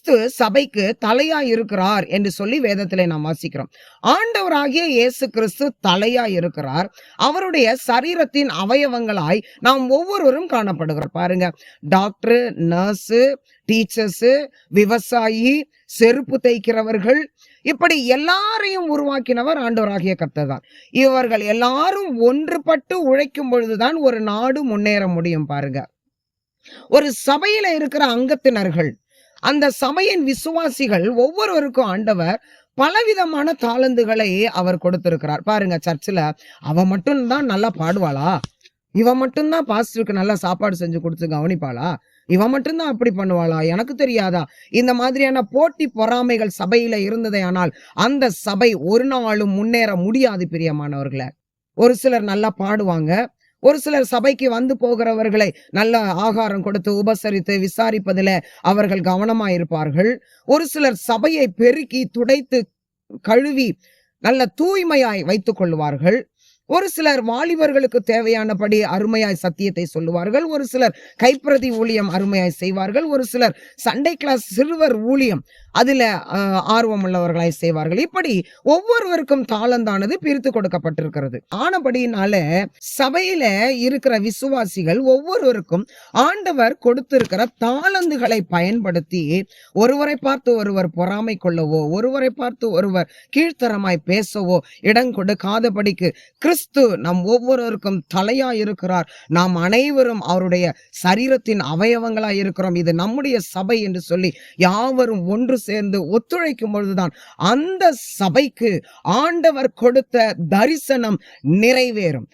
கிறிஸ்து சபைக்கு தலையாய் இருக்கிறார் என்று சொல்லி வேதத்திலே நாம் வாசிக்கிறோம். ஆண்டவராகிய இயேசு கிறிஸ்து தலையாய் இருக்கிறார். அவருடைய சரீரத்தின் அவயவங்களாய் நாம் ஒவ்வொருவரும் காணப்படுகிறோம். பாருங்க, டாக்டர், நர்ஸ், டீச்சர்ஸ், விவசாயி, செருப்பு தைக்கிறவர்கள், இப்படி எல்லாரையும் உருவாக்கினவர் ஆண்டவராகிய கர்த்தர் தான். இவர்கள் எல்லாரும் ஒன்றுபட்டு உழைக்கும் பொழுதுதான் ஒரு நாடு முன்னேற முடியும். பாருங்க, ஒரு சபையில இருக்கிற அங்கத்தினர்கள், அந்த சபையின் விசுவாசிகள் ஒவ்வொருவருக்கும் ஆண்டவர் பலவிதமான தாளந்துகளை அவர் கொடுத்திருக்கிறார். பாருங்க, சர்ச்சில் அவ மட்டும்தான் நல்லா பாடுவாளா, இவ மட்டும்தான் பாஸ்டருக்கு நல்லா சாப்பாடு செஞ்சு கொடுத்து கவனிப்பாளா, இவ மட்டும்தான் அப்படி பண்ணுவாளா, எனக்கு தெரியாதா, இந்த மாதிரியான போட்டி பொறாமைகள் சபையில இருந்ததே ஆனால் அந்த சபை ஒரு நாளும் முன்னேற முடியாது. பிரியமானவர்களே, ஒரு சிலர் நல்லா பாடுவாங்க, ஒரு சிலர் சபைக்கு வந்து போகிறவர்களை நல்ல ஆகாரம் கொடுத்து உபசரித்து விசாரிப்பதில் அவர்கள் கவனமாயிருப்பார்கள். ஒரு சிலர் சபையை பெருக்கி துடைத்து கழுவி நல்ல தூய்மையாய் வைத்துக் கொள்வார்கள். ஒரு சிலர் வாலிபர்களுக்கு தேவையானபடி அருமையாய் சத்தியத்தை சொல்லுவார்கள். ஒரு சிலர் கைப்பிரதி ஊழியம் அருமையாய் செய்வார்கள். ஒரு சிலர் சண்டே கிளாஸ் சிறுவர் ஊழியம் அதுல ஆர்வம் உள்ளவர்களாய் செய்வார்கள். இப்படி ஒவ்வொருவருக்கும் தாளந்தானது பிரித்து கொடுக்கப்பட்டிருக்கிறது. ஆனபடினால சபையில இருக்கிற விசுவாசிகள் ஒவ்வொருவருக்கும் ஆண்டவர் கொடுத்திருக்கிற தாளந்துகளை பயன்படுத்தி ஒருவரை பார்த்து ஒருவர் பொறாமை கொள்ளவோ, ஒருவரை பார்த்து ஒருவர் கீழ்த்தரமாய் பேசவோ இடம் கொடுக்காதபடிக்கு கிறிஸ்து நம் ஒவ்வொருவருக்கும் தலையாய் இருக்கிறார். நாம் அனைவரும் அவருடைய சரீரத்தின் அவயவங்களாய் இருக்கிறோம். இது நம்முடைய சபை என்று சொல்லி யாவரும் ஒன்று சேர்ந்து ஒத்துழைக்கும் பொழுதுதான் அந்த சபைக்கு ஆண்டவர் கொடுத்த தரிசனம் நிறைவேறும்.